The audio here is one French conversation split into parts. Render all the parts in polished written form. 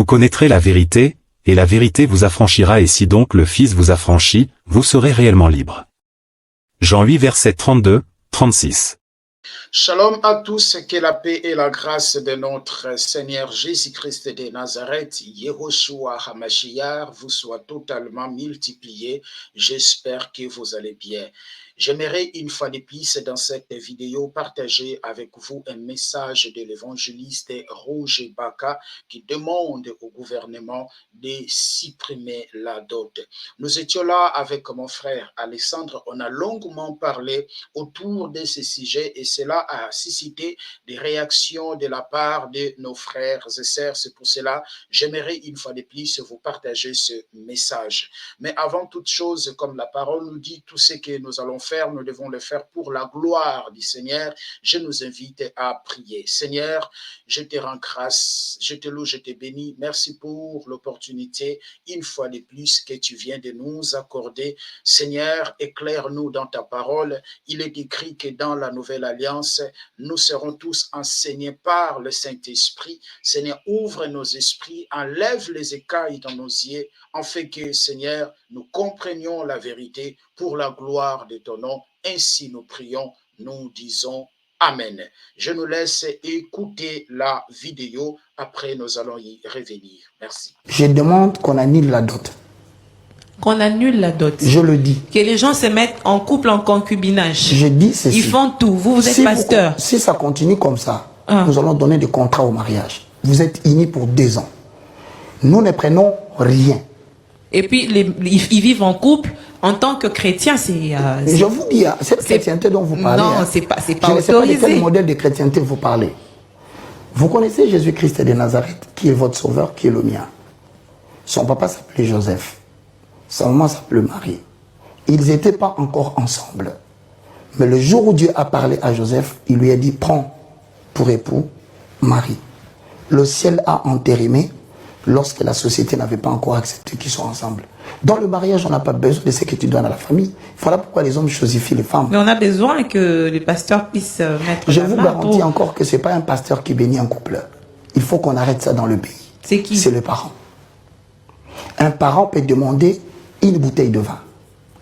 Vous connaîtrez la vérité, et la vérité vous affranchira, et si donc le Fils vous affranchit, vous serez réellement libre. Jean 8 versets 32, 36. Shalom à tous, que la paix et la grâce de notre Seigneur Jésus-Christ de Nazareth, Yehoshua HaMashiach, vous soient totalement multipliés. J'espère que vous allez bien. J'aimerais une fois de plus dans cette vidéo partager avec vous un message de l'évangéliste Roger Baka qui demande au gouvernement de supprimer la dot. Nous étions là avec mon frère Alexandre, on a longuement parlé autour de ce sujet et cela a suscité des réactions de la part de nos frères et sœurs. C'est pour cela j'aimerais une fois de plus vous partager ce message. Mais avant toute chose, comme la parole nous dit, tout ce que nous allons faire, nous devons le faire pour la gloire du Seigneur. Je nous invite à prier. Seigneur, je te rends grâce, je te loue, je te bénis. Merci pour l'opportunité, une fois de plus, que tu viens de nous accorder. Seigneur, éclaire-nous dans ta parole. Il est écrit que dans la nouvelle alliance, nous serons tous enseignés par le Saint-Esprit. Seigneur, ouvre nos esprits, enlève les écailles dans nos yeux, en fait que, Seigneur, nous comprenions la vérité pour la gloire de ton nom. Ainsi nous prions, nous disons Amen. Je nous laisse écouter la vidéo. Après, nous allons y revenir. Merci. Je demande qu'on annule la dot. Qu'on annule la dot. Je le dis. Que les gens se mettent en couple, en concubinage. Je dis ceci. Ils font tout. Vous êtes pasteur. Si ça continue comme ça, nous allons donner des contrats au mariage. Vous êtes unis pour 2 ans. Nous ne prenons rien. Et puis, ils vivent en couple. En tant que chrétien, c'est... je vous dis, cette chrétienté dont vous parlez... Non, c'est pas autorisé. Je ne sais pas de quel modèle de chrétienté vous parlez. Vous connaissez Jésus-Christ de Nazareth, qui est votre sauveur, qui est le mien. Son papa s'appelait Joseph. Sa maman s'appelait Marie. Ils n'étaient pas encore ensemble. Mais le jour où Dieu a parlé à Joseph, il lui a dit, prends pour époux Marie. Le ciel a entérimé lorsque la société n'avait pas encore accepté qu'ils soient ensemble. Dans le mariage, on n'a pas besoin de ce que tu donnes à la famille. Voilà pourquoi les hommes choisissent les femmes. Mais on a besoin que les pasteurs puissent mettre Je la vous main garantis encore que ce n'est pas un pasteur qui bénit un couple. Il faut qu'on arrête ça dans le pays. C'est qui? C'est le parent. Un parent peut demander une bouteille de vin.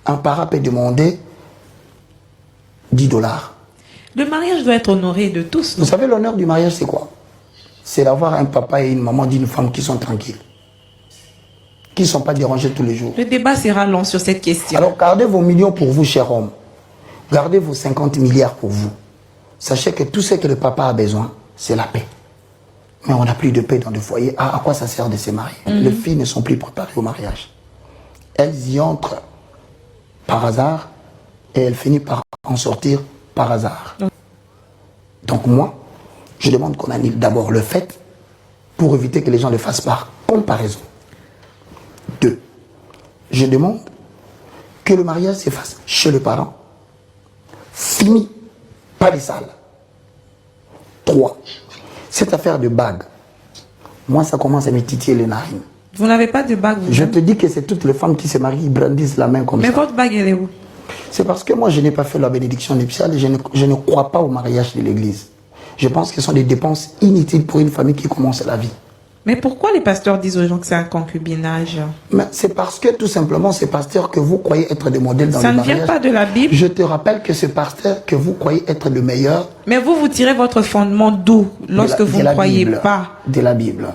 Un parent peut demander 10 $. Le mariage doit être honoré de tous. Vous savez, l'honneur du mariage, c'est quoi? C'est d'avoir un papa et une maman d'une femme qui sont tranquilles. Qui ne sont pas dérangés tous les jours. Le débat sera long sur cette question. Alors, gardez vos millions pour vous, cher homme. Gardez vos 50 milliards pour vous. Sachez que tout ce que le papa a besoin, c'est la paix. Mais on n'a plus de paix dans le foyer. À quoi ça sert de se marier? Les filles ne sont plus préparées au mariage. Elles y entrent par hasard et elles finissent par en sortir par hasard. Donc moi, je demande qu'on annule d'abord le fait pour éviter que les gens le fassent par comparaison. 2. Je demande que le mariage se fasse chez le parent. Fini, pas les salles. 3. Cette affaire de bague, moi ça commence à me titiller les narines. Vous n'avez pas de bague, vous? Je te dis que c'est toutes les femmes qui se marient, qui brandissent la main comme ça. Mais votre bague, elle est où? C'est parce que moi, je n'ai pas fait la bénédiction nuptiale et je ne crois pas au mariage de l'église. Je pense que ce sont des dépenses inutiles pour une famille qui commence la vie. Mais pourquoi les pasteurs disent aux gens que c'est un concubinage? C'est parce que tout simplement, ces pasteurs que vous croyez être des modèles dans le mariage... Ça ne vient pas de la Bible? Je te rappelle que ce pasteur que vous croyez être le meilleur... Mais vous tirez votre fondement d'où lorsque vous ne croyez pas? De la Bible.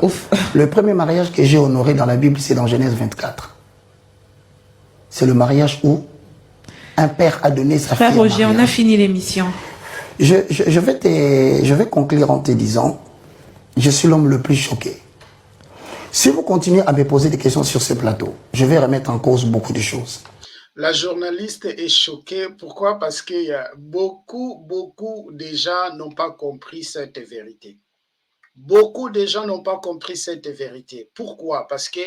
Le premier mariage que j'ai honoré dans la Bible, c'est dans Genèse 24. C'est le mariage où un père a donné sa fille. Frère Roger, on a fini l'émission. Je vais conclure en te disant, je suis l'homme le plus choqué. Si vous continuez à me poser des questions sur ce plateau, je vais remettre en cause beaucoup de choses. La journaliste est choquée. Pourquoi? Parce qu'il y a beaucoup de gens n'ont pas compris cette vérité. Beaucoup de gens n'ont pas compris cette vérité. Pourquoi? Parce que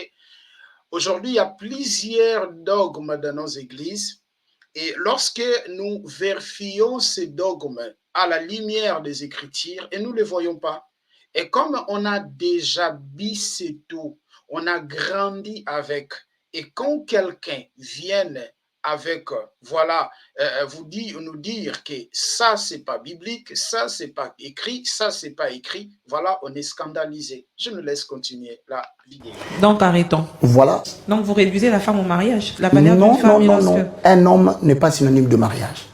aujourd'hui, il y a plusieurs dogmes dans nos églises. Et lorsque nous vérifions ces dogmes à la lumière des Écritures, et nous ne les voyons pas, et comme on a déjà bissé tout, on a grandi avec, et quand quelqu'un vient avec, voilà, nous dire que ça, c'est pas biblique, ça, c'est pas écrit, ça, c'est pas écrit, voilà, on est scandalisé. Je nous laisse continuer la vidéo. Donc arrêtons. Voilà. Donc vous réduisez la femme au mariage. La valeur d'une Non, femme non, est non, lorsque... non. Un homme n'est pas synonyme de mariage.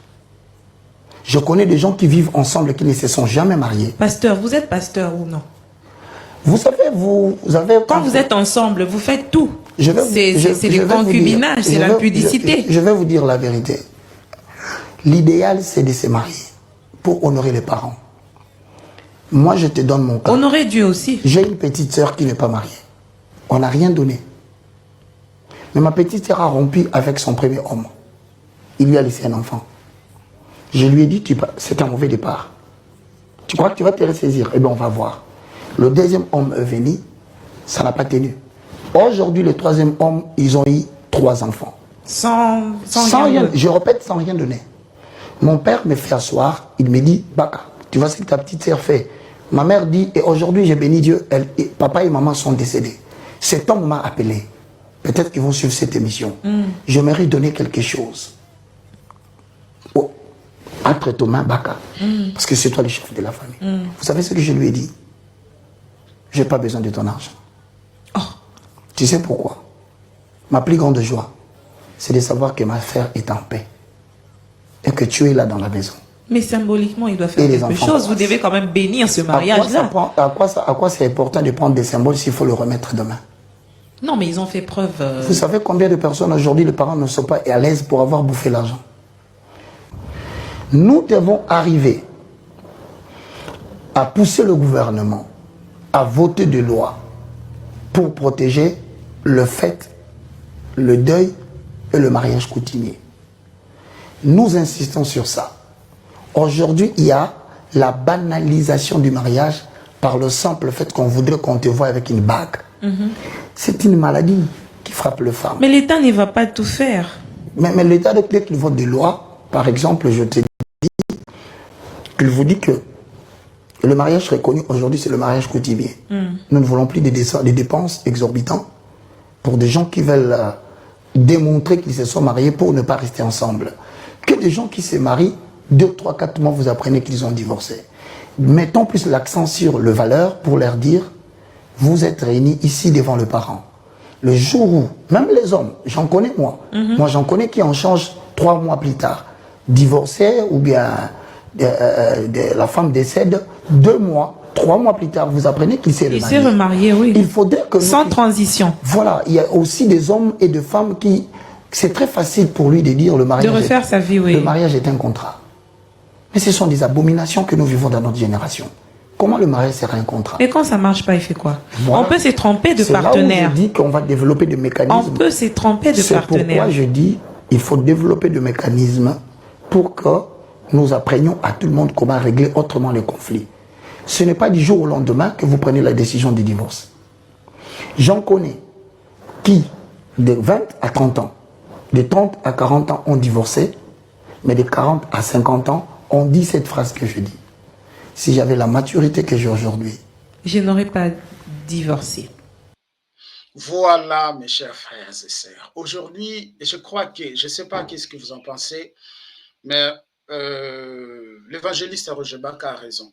Je connais des gens qui vivent ensemble et qui ne se sont jamais mariés. Pasteur, vous êtes pasteur ou non? Vous savez, vous avez... Quand vous êtes ensemble, vous faites tout. C'est le concubinage, c'est l'impudicité. Je vais vous dire la vérité. L'idéal, c'est de se marier pour honorer les parents. Moi, je te donne mon cas. Honorer Dieu aussi. J'ai une petite sœur qui n'est pas mariée. On n'a rien donné. Mais ma petite sœur a rompu avec son premier homme. Il lui a laissé un enfant. Je lui ai dit, c'est un mauvais départ. Tu crois que tu vas te ressaisir? Eh bien, on va voir. Le deuxième homme est venu, ça n'a pas tenu. Aujourd'hui, le troisième homme, ils ont eu 3 enfants. Sans rien, je répète, sans rien donner. Mon père me fait asseoir, il me dit, Baka, tu vois ce que ta petite sœur fait. Ma mère dit, et aujourd'hui j'ai béni Dieu, papa et maman sont décédés. Cet homme m'a appelé. Peut-être qu'ils vont suivre cette émission. J'aimerais donner quelque chose. Oh, entre tes mains, Baka. Parce que c'est toi le chef de la famille. Vous savez ce que je lui ai dit? Je n'ai pas besoin de ton argent. Oh. Tu sais pourquoi? Ma plus grande joie, c'est de savoir que ma sœur est en paix. Et que tu es là dans la maison. Mais symboliquement, il doit faire quelque chose. Vous devez quand même bénir ce mariage-là. À quoi c'est important de prendre des symboles s'il faut le remettre demain? Non, mais ils ont fait preuve... Vous savez combien de personnes aujourd'hui, les parents ne sont pas à l'aise pour avoir bouffé l'argent? Nous devons arriver à pousser le gouvernement à voter des lois pour protéger le fait, le deuil et le mariage coutumier. Nous insistons sur ça. Aujourd'hui, il y a la banalisation du mariage par le simple fait qu'on voudrait qu'on te voie avec une bague. C'est une maladie qui frappe les femmes. Mais l'État ne va pas tout faire. Mais l'État, dès qu'il vote des lois, par exemple, je te dis qu'il vous dit que le mariage reconnu aujourd'hui, c'est le mariage coutumier. Nous ne voulons plus des dépenses exorbitantes pour des gens qui veulent démontrer qu'ils se sont mariés pour ne pas rester ensemble. Que des gens qui se marient, 2, 3, 4 mois, vous apprenez qu'ils ont divorcé. Mettons plus l'accent sur le valeur pour leur dire, vous êtes réunis ici devant le parent. Le jour où, même les hommes, j'en connais moi, moi j'en connais qui en changent 3 mois plus tard, divorcés ou bien la femme décède 2 mois, 3 mois plus tard, vous apprenez qu'il s'est remarié. Il s'est remarié, oui. Il faudrait que sans transition. Voilà, il y a aussi des hommes et des femmes qui, c'est très facile pour lui de dire le mariage. De refaire sa vie, oui. Le mariage est un contrat. Mais ce sont des abominations que nous vivons dans notre génération. Comment le mariage sera un contrat? Et quand ça ne marche pas, il fait quoi? Voilà. On peut se tromper de partenaire. Là où je dis qu'on va développer des mécanismes. On peut se tromper de partenaire. C'est pourquoi je dis qu'il faut développer des mécanismes pour que nous apprenions à tout le monde comment régler autrement les conflits. Ce n'est pas du jour au lendemain que vous prenez la décision du divorce. J'en connais qui, de 20 à 30 ans, de 30 à 40 ans ont divorcé, mais de 40 à 50 ans ont dit cette phrase que je dis. Si j'avais la maturité que j'ai aujourd'hui, je n'aurais pas divorcé. Voilà, mes chers frères et sœurs. Aujourd'hui, je crois que, je ne sais pas qu'est-ce que vous en pensez, mais l'évangéliste Roger Baka a raison.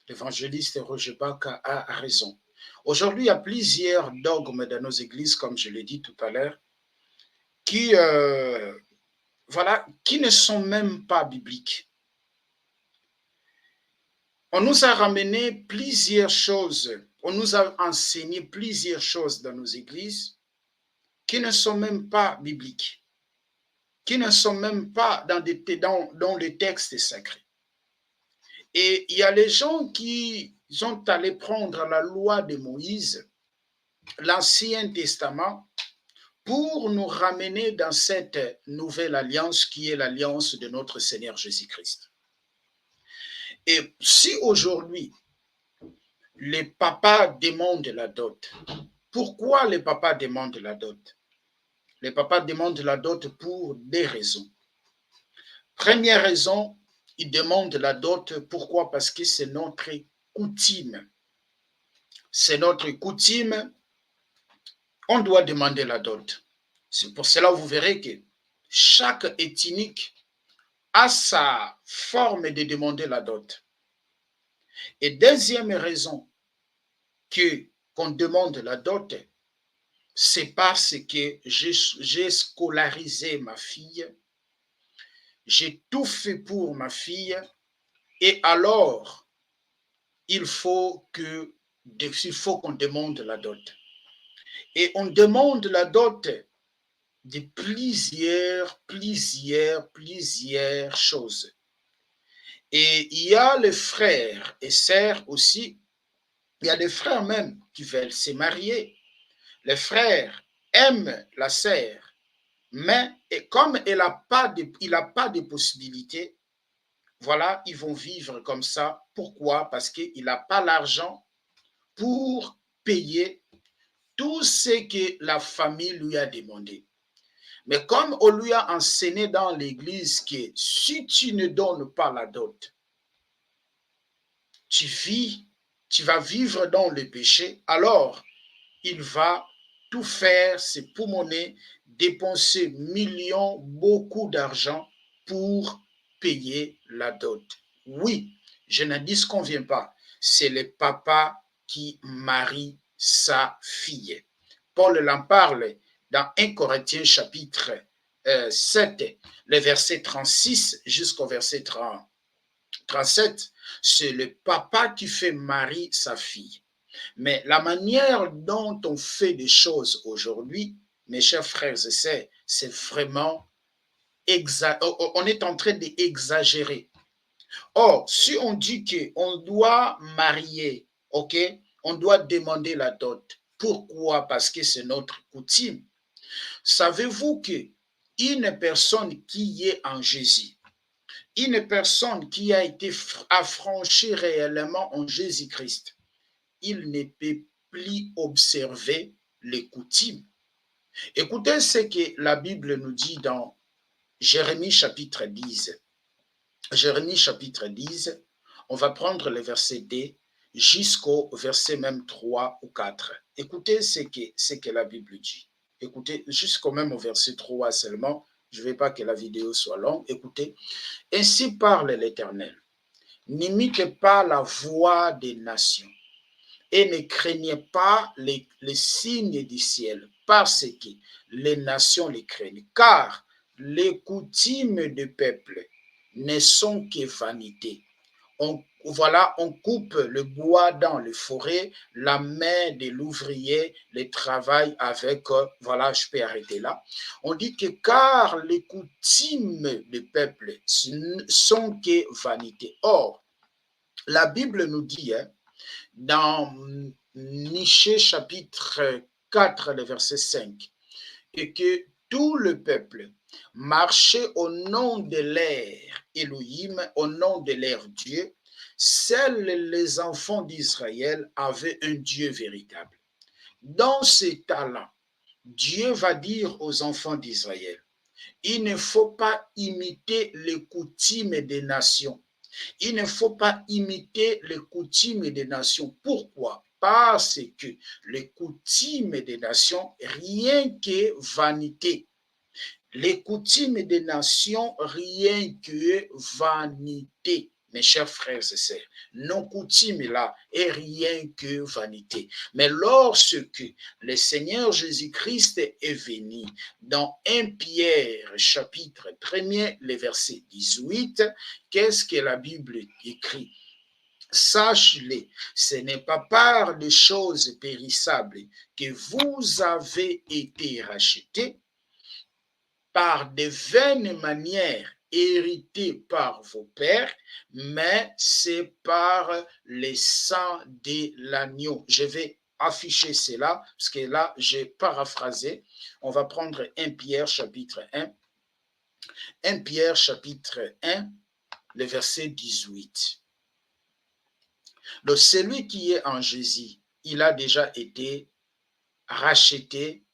L'évangéliste Roger Baka a raison. Aujourd'hui, il y a plusieurs dogmes dans nos églises, comme je l'ai dit tout à l'heure, qui, voilà, qui ne sont même pas bibliques. On nous a ramené plusieurs choses, on nous a enseigné plusieurs choses dans nos églises qui ne sont même pas bibliques, qui ne sont même pas dans les textes sacrés. Et il y a les gens qui sont allés prendre la loi de Moïse, l'Ancien Testament, pour nous ramener dans cette nouvelle alliance qui est l'alliance de notre Seigneur Jésus-Christ. Et si aujourd'hui, les papas demandent la dot, pourquoi les papas demandent la dot? Les papas demandent la dot pour des raisons. Première raison, ils demandent la dot, pourquoi? Parce que c'est notre coutume. C'est notre coutume, on doit demander la dot. C'est pour cela que vous verrez que chaque ethnique a sa forme de demander la dot. Et deuxième raison qu'on demande la dot, c'est parce que j'ai scolarisé ma fille, j'ai tout fait pour ma fille, et alors il faut qu'on demande la dot. Et on demande la dot de plusieurs choses. Et il y a les frères et sœurs aussi. Il y a des frères même qui veulent se marier. Les frères aiment la sœur, mais comme il n'a pas de possibilité, voilà, ils vont vivre comme ça. Pourquoi? Parce qu'il n'a pas l'argent pour payer tout ce que la famille lui a demandé. Mais comme on lui a enseigné dans l'église que si tu ne donnes pas la dot, tu vas vivre dans le péché, alors il va tout faire, c'est poumonner, dépenser millions, beaucoup d'argent pour payer la dot. Oui, je ne disconviens pas, c'est le papa qui marie sa fille. Paul en parle dans 1 Corinthiens chapitre 7, le verset 36 jusqu'au verset 37, c'est le papa qui fait marier sa fille. Mais la manière dont on fait des choses aujourd'hui, mes chers frères et sœurs, c'est vraiment on est en train d'exagérer. Or, si on dit qu'on doit marier, ok, on doit demander la dot. Pourquoi? Parce que c'est notre coutume. Savez-vous que une personne qui est en Jésus, une personne qui a été affranchie réellement en Jésus-Christ, il ne peut plus observer les coutumes. Écoutez ce que la Bible nous dit dans Jérémie chapitre 10. Jérémie chapitre 10, on va prendre le verset 2 jusqu'au verset même 3 ou 4. Écoutez ce que la Bible dit. Écoutez, jusqu'au même au verset 3 seulement. Je ne veux pas que la vidéo soit longue. Écoutez. Ainsi parle l'Éternel. N'imitez pas la voix des nations et ne craignez pas les signes du ciel, parce que les nations les craignent. Car les coutumes du peuple ne sont que vanité. On coupe le bois dans les forêts, la main de l'ouvrier le travail avec, voilà, je peux arrêter là. On dit que car les coutumes du peuple sont que vanité. Or, la Bible nous dit, dans Michée chapitre 4, le verset 5, et que tout le peuple marchait au nom de leur Elohim, au nom de leur Dieu. Seuls les enfants d'Israël avaient un Dieu véritable. Dans ces temps-là, Dieu va dire aux enfants d'Israël, il ne faut pas imiter les coutumes des nations. Il ne faut pas imiter les coutumes des nations. Pourquoi? Parce que les coutumes des nations, rien que vanité. Les coutumes des nations, rien que vanité. Mes chers frères et sœurs, nos coutumes là est rien que vanité. Mais lorsque le Seigneur Jésus-Christ est venu dans 1 Pierre chapitre 1er, le verset 18, qu'est-ce que la Bible écrit? Sache-le, ce n'est pas par des choses périssables que vous avez été rachetés, par de vaines manières héritées par vos pères, mais c'est par le sang de l'agneau. Je vais afficher cela, parce que là, j'ai paraphrasé. On va prendre 1 Pierre chapitre 1. 1 Pierre chapitre 1, le verset 18. Donc, celui qui est en Jésus, il a déjà été racheté,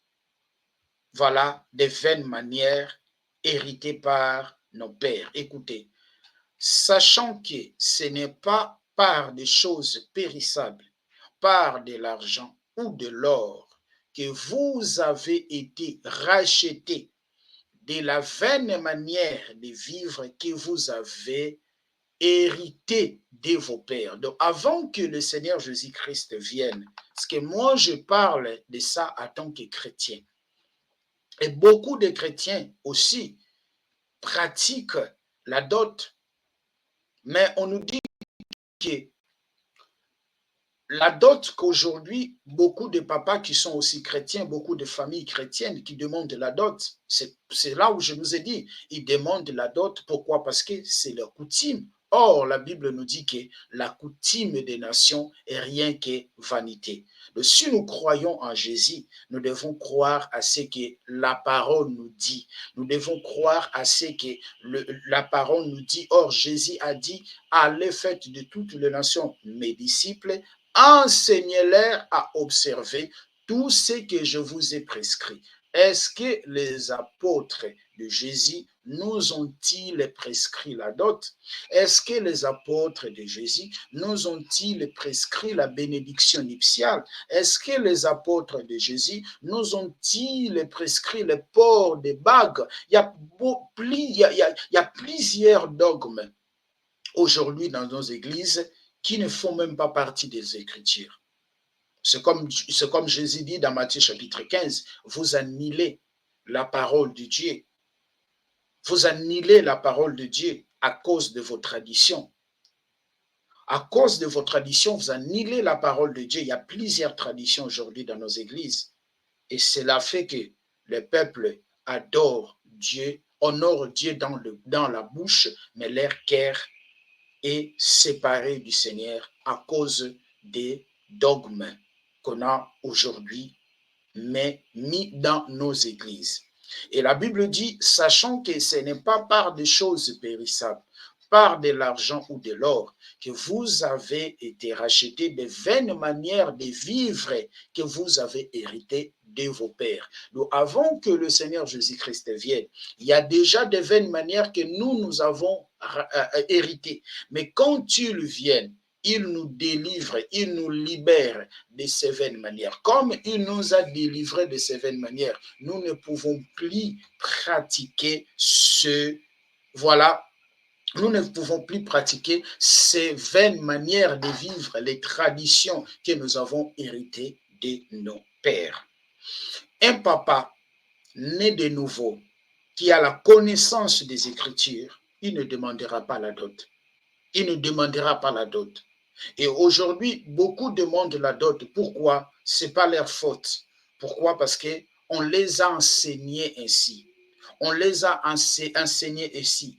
voilà, de vaines manières héritées par nos pères. Écoutez, sachant que ce n'est pas par des choses périssables, par de l'argent ou de l'or, que vous avez été rachetés de la vaine manière de vivre que vous avez hérité de vos pères. Donc, avant que le Seigneur Jésus-Christ vienne, parce que moi, je parle de ça en tant que chrétien. Et beaucoup de chrétiens aussi pratiquent la dot, mais on nous dit que la dot qu'aujourd'hui, beaucoup de papas qui sont aussi chrétiens, beaucoup de familles chrétiennes qui demandent la dot, c'est là où je vous ai dit, ils demandent la dot. Pourquoi? Parce que c'est leur coutume. Or, la Bible nous dit que la coutume des nations est rien que vanité. Donc, si nous croyons en Jésus, nous devons croire à ce que la parole nous dit. Nous devons croire à ce que la parole nous dit. Or, Jésus a dit, allez, faites de toutes les nations mes disciples, enseignez-leur à observer tout ce que je vous ai prescrit. Est-ce que les apôtres de Jésus nous ont-ils prescrit la dot? Est-ce que les apôtres de Jésus nous ont-ils prescrit la bénédiction nuptiale? Est-ce que les apôtres de Jésus nous ont-ils prescrit le port des bagues? Il y a plusieurs dogmes aujourd'hui dans nos églises qui ne font même pas partie des Écritures. C'est comme Jésus dit dans Matthieu chapitre 15, vous annulez la parole de Dieu. Vous annulez la parole de Dieu à cause de vos traditions. À cause de vos traditions, vous annulez la parole de Dieu. Il y a plusieurs traditions aujourd'hui dans nos églises. Et cela fait que le peuple adore Dieu, honore Dieu dans la bouche, mais leur cœur est séparé du Seigneur à cause des dogmes qu'on a aujourd'hui, mais mis dans nos églises. Et la Bible dit, sachant que ce n'est pas par des choses périssables, par de l'argent ou de l'or, que vous avez été rachetés de vaines manières de vivre que vous avez hérité de vos pères. Donc, avant que le Seigneur Jésus-Christ vienne, il y a déjà de vaines manières que nous avons héritées. Mais quand il vient, il nous délivre, il nous libère de ces vaines manières. Comme il nous a délivrés de ces vaines manières, nous ne pouvons plus pratiquer nous ne pouvons plus pratiquer ces vaines manières de vivre, les traditions que nous avons héritées de nos pères. Un papa né de nouveau, qui a la connaissance des Écritures, il ne demandera pas la dot. Il ne demandera pas la dot. Et aujourd'hui, beaucoup demandent la dot. Pourquoi? Ce n'est pas leur faute. Pourquoi? Parce qu'on les a enseignés ainsi. On les a enseignés ainsi,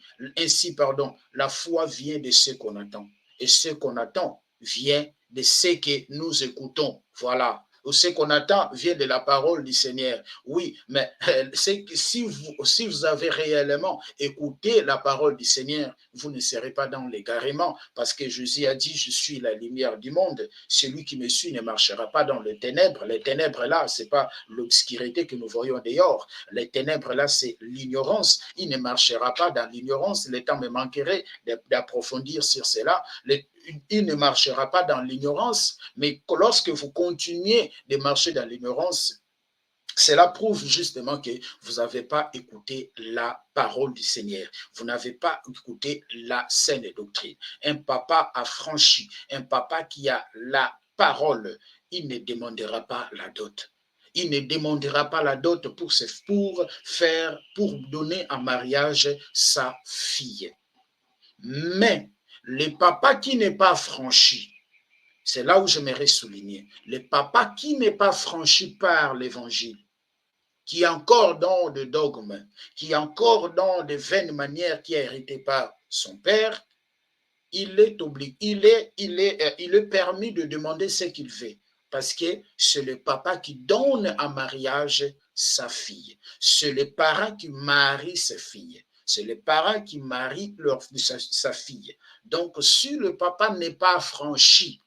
la foi vient de ce qu'on attend. Et ce qu'on attend vient de ce que nous écoutons. Voilà. Ou ce qu'on attend vient de la parole du Seigneur. Oui, mais si vous avez réellement écouté la parole du Seigneur, vous ne serez pas dans l'égarement, parce que Jésus a dit, je suis la lumière du monde. Celui qui me suit ne marchera pas dans les ténèbres. Les ténèbres là, ce n'est pas l'obscurité que nous voyons dehors. Les ténèbres là, c'est l'ignorance. Il ne marchera pas dans l'ignorance. Le temps me manquerait d'approfondir sur cela. Il ne marchera pas dans l'ignorance, mais lorsque vous continuez de marcher dans l'ignorance, cela prouve justement que vous n'avez pas écouté la parole du Seigneur. Vous n'avez pas écouté la saine doctrine. Un papa affranchi, un papa qui a la parole, il ne demandera pas la dot. Il ne demandera pas la dot pour donner en mariage sa fille. Mais le papa qui n'est pas franchi, c'est là où j'aimerais souligner, le papa qui n'est pas franchi par l'évangile, qui est encore dans des dogmes, qui est encore dans des vaines manières qui a hérité par son père, il est permis de demander ce qu'il veut, parce que c'est le papa qui donne en mariage sa fille, c'est le parent qui marie sa fille. C'est les parents qui marient sa fille. Donc, si le papa n'est pas franchi,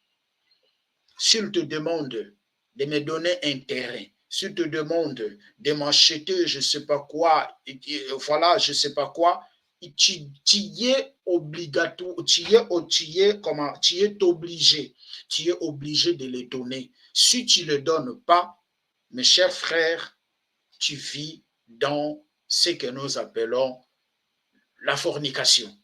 s'il te demande de me donner un terrain, s'il te demande de m'acheter je ne sais pas quoi, voilà, je ne sais pas quoi, tu es obligatoire, tu es obligé de les donner. Si tu ne les donnes pas, mes chers frères, tu vis dans ce que nous appelons la fornication.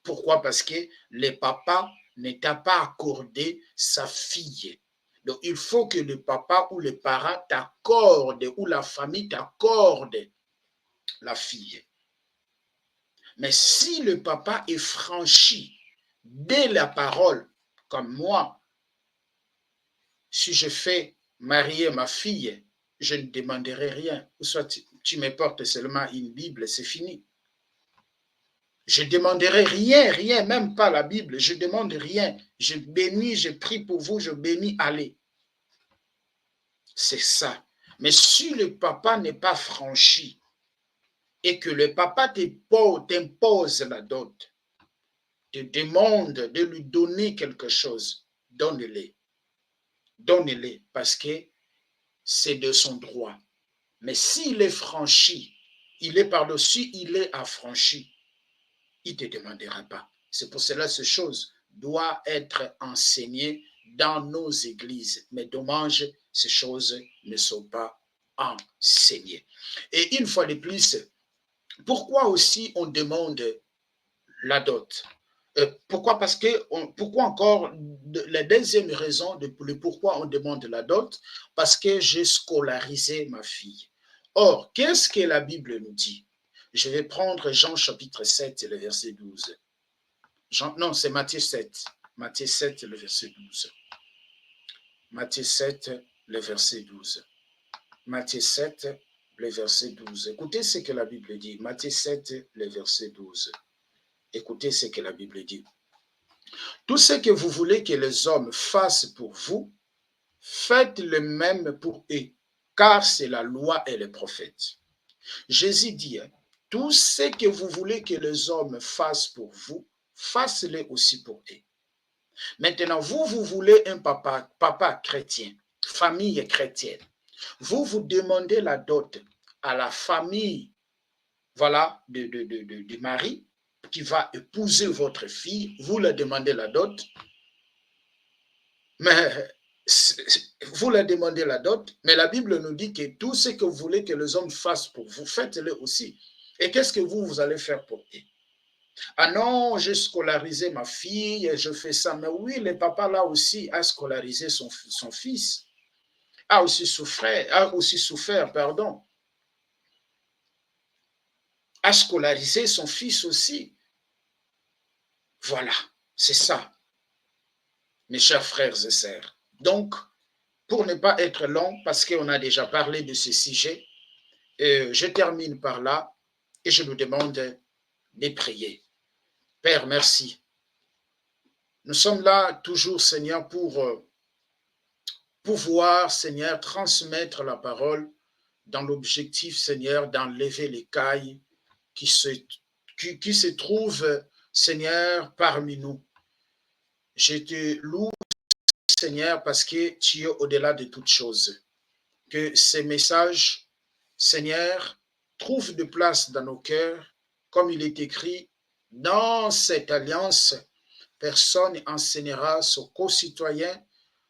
Pourquoi? Parce que le papa ne t'a pas accordé sa fille. Donc, il faut que le papa ou les parents t'accordent ou la famille t'accorde la fille. Mais si le papa est franchi dès la parole, comme moi, si je fais marier ma fille, je ne demanderai rien. Ou soit tu me portes seulement une Bible, c'est fini. Je ne demanderai rien, rien, même pas la Bible. Je ne demande rien. Je bénis, je prie pour vous, je bénis, allez. C'est ça. Mais si le papa n'est pas franchi et que le papa t'impose la dot, te demande de lui donner quelque chose, donne-le. Donne-le parce que c'est de son droit. Mais s'il est franchi, il est par-dessus, il est affranchi, il ne te demandera pas. C'est pour cela que ces choses doivent être enseignées dans nos églises. Mais dommage, ces choses ne sont pas enseignées. Et une fois de plus, pourquoi aussi on demande la dot? Pourquoi? Parce que, pourquoi encore, la deuxième raison de pourquoi on demande la dot, parce que j'ai scolarisé ma fille. Or, qu'est-ce que la Bible nous dit? Je vais prendre Jean chapitre 7, le verset 12. Non, c'est Matthieu 7. Matthieu 7, le verset 12. Matthieu 7, le verset 12. Matthieu 7, le verset 12. Écoutez ce que la Bible dit. Matthieu 7, le verset 12. Écoutez ce que la Bible dit. Tout ce que vous voulez que les hommes fassent pour vous, faites le même pour eux, car c'est la loi et les prophètes. Jésus dit, tout ce que vous voulez que les hommes fassent pour vous, fassez-le aussi pour eux. Maintenant, vous voulez un papa chrétien, famille chrétienne. Vous demandez la dot à la famille, voilà, du mari, qui va épouser votre fille, vous leur demandez la dot, mais vous leur demandez la dot, mais la Bible nous dit que tout ce que vous voulez que les hommes fassent pour vous, faites-le aussi. Et qu'est-ce que vous allez faire pour eux? Ah non, j'ai scolarisé ma fille, je fais ça. Mais oui, le papa là aussi a scolarisé son fils, a aussi souffert, a scolarisé son fils aussi. Voilà, c'est ça, mes chers frères et sœurs. Donc, pour ne pas être long, parce qu'on a déjà parlé de ce sujet, je termine par là et je nous demande de prier. Père, merci. Nous sommes là toujours, Seigneur, pour pouvoir, Seigneur, transmettre la parole dans l'objectif, Seigneur, d'enlever l'écaille qui se trouve, Seigneur, parmi nous. Je te loue, Seigneur, parce que tu es au-delà de toutes choses. Que ces messages, Seigneur, trouvent de place dans nos cœurs, comme il est écrit, dans cette alliance, personne enseignera aux concitoyens.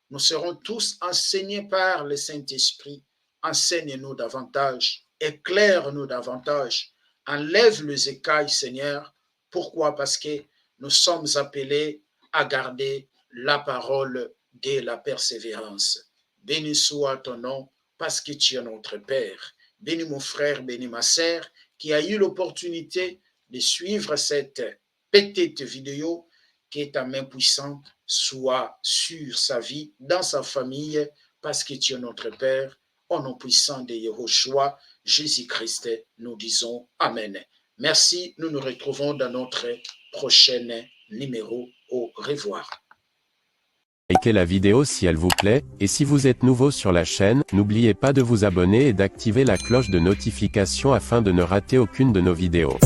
Nous serons tous enseignés par le Saint-Esprit. Enseigne-nous davantage, éclaire-nous davantage, enlève les écailles, Seigneur. Pourquoi? Parce que nous sommes appelés à garder la parole de la persévérance. Béni soit ton nom, parce que tu es notre Père. Bénis mon frère, bénis ma sœur, qui a eu l'opportunité de suivre cette petite vidéo, que ta main puissante soit sur sa vie, dans sa famille, parce que tu es notre Père. Au nom puissant de Yahushua, Jésus-Christ, nous disons Amen. Merci, nous nous retrouvons dans notre prochain numéro. Au revoir. Likez la vidéo si elle vous plaît, et si vous êtes nouveau sur la chaîne, n'oubliez pas de vous abonner et d'activer la cloche de notification afin de ne rater aucune de nos vidéos.